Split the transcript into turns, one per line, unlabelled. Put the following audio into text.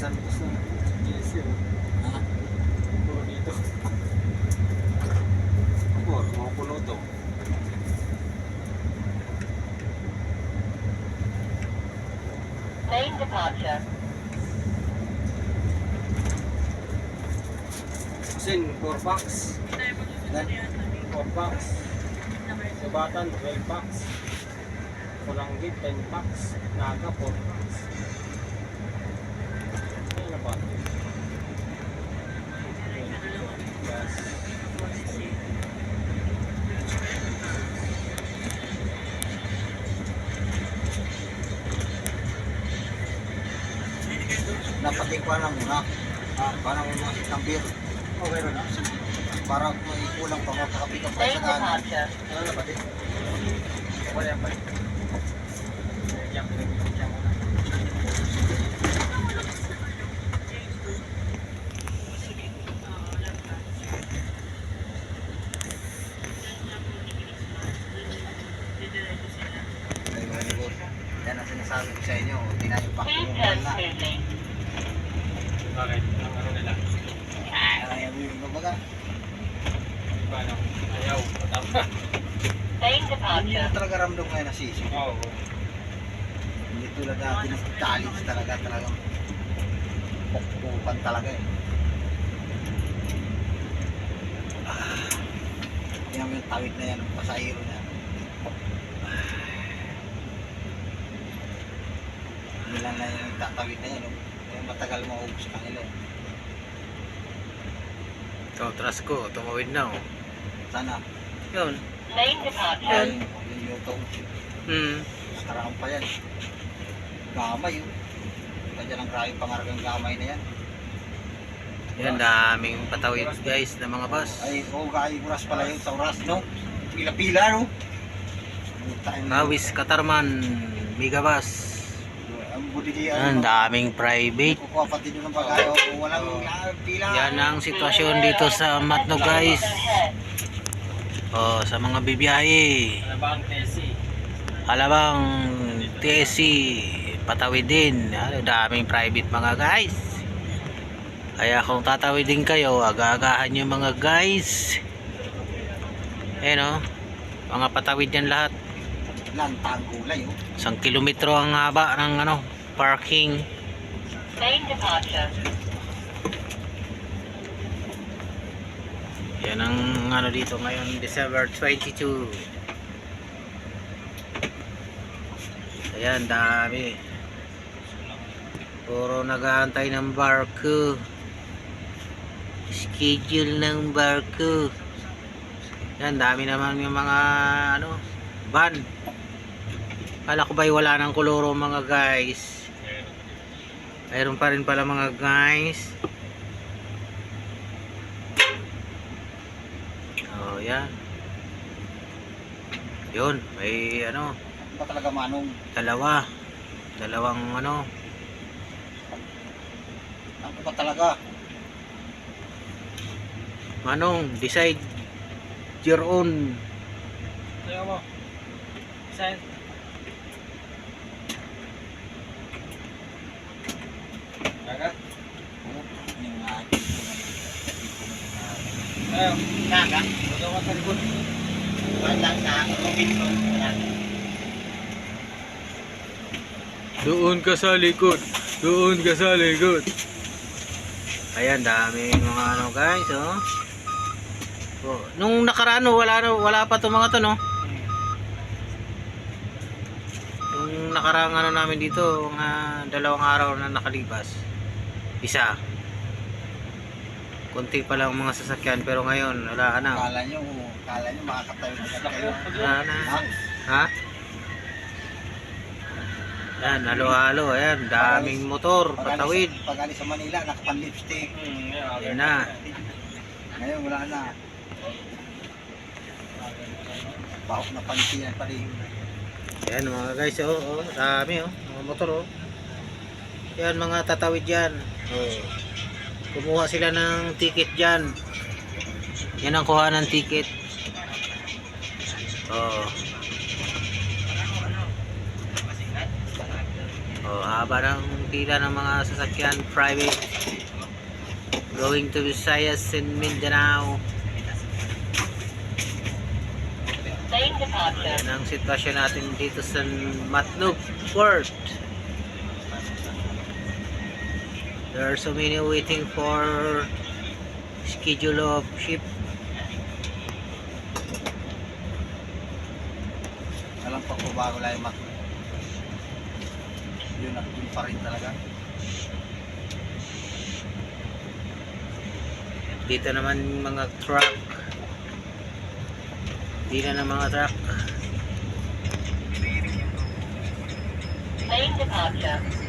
San sa GSC.
Ha?
Puro dito. Puro, mga puno to.
Main departure.
Sin, 4 packs.
Ilan?
4 packs. Subatan, 12 packs. Kulanggit, 10 packs. Naga, 4 packs. Ay, na ba? Yes.
Napatikwa lang muna. Parang mga isang beer.
Okay rin na.
Para may kulang pa mapakapick up
Main
sa daan.
departure.
Ano na ba din? Wala yan pa. Yan, pinag-ibig muna.
Ay, very good. Yan ang sinasabi ko sa inyo. Hindi na yung
Please
pakinggan
turn
na.
smoothly.
Bakit? Ang ano nila?
Ayaw yung kumbaga.
Iba na. Ayaw. Tama.
Main
Hindi
departure.
na talaga ramdam ngayon na sisi.
Oo.
Hindi tulad dati ng challenge talagang pukpukan talaga eh. Yan yung tawid na yan, ang pasahero na yan. Ilan na yung tatawid na yan, no? Kaya matagal maubos kanila eh.
Ito, tras ko, tumawid na oh.
Sana,
Yun.
Main departure.
ay, yung YouTube, karang pa yan. Gamay yun. Kaya ng grabe pangargang gamay na yan.
Yan, daming patawid guys ng mga bus.
Ay, gaya oras pala yun sa oras, no? Pila-pila, no?
Kawis, Katarman, Megabus.
Ang budigian.
Yan, daming private.
Kukuha pati doon ng pag-ayaw. Walang pila.
Yan ang sitwasyon dito sa Matno guys. Oh, sa mga bibiyahe.
Ano ba ang TC?
Alabang TSC, patawid din. Ano, daming private mga guys. Kaya kung tatawid din kayo, aga-agahan nyo mga guys. Ayan o, mga patawid yan lahat.
Lantang kulay, oh.
1 kilometro ang haba ng ano, parking.
Main departure.
Yan ang ano dito ngayon, December 22. Ayan, dami. Puro nag-aantay ng barko. Schedule ng barko. Yan, dami naman yung mga ano, van. Kala ko ba'y wala ng koloro mga guys. Mayroon pa rin pala mga guys. Oh, yan. Yun, may ano,
Ano ba talaga manong?
dalawang ano,
Ano ba talaga?
manong, decide your own.
Ayaw mo. Sign. Naga?
Yung
Ayaw.
naga.
Huwag ako sa likod.
Walang na. Robinson.
Doon ka sa likod. Doon ka sa likod. Ayan, daming mga ano guys, oh. Oh, nung nakaraan, oh, wala pa 'tong mga 'to, no. Nung nakaraang ano namin dito, mga 2 araw na nakalipas. Isa. Konti pa lang mga sasakyan, pero ngayon wala na.
Kala nyo makakatayo na kayo.
Wala na.
Ha?
Ha? Yan, halo-halo, ayan, daming motor, patawid.
Pag alis sa Manila, nakapan-lipstick.
Ayan na.
Ngayon wala na. Bahok na pansiyan pa rin.
Ayan mga guys, oh, oh, dami oh, mga motor oh. Yan mga tatawid yan. Oh. Kumuha sila ng ticket dyan. Yan ang kuha ng ticket. Oh. haba ng pila ng mga sasakyan private going to Visayas and Mindanao.
Main departure.
Yan ang sitwasyon natin dito sa Matlub Port. There are so many waiting for schedule of ship.
Alam pa ko bago lang yung yun pa rin talaga.
Dito naman mga truck. Dito na mga truck.
Main departure.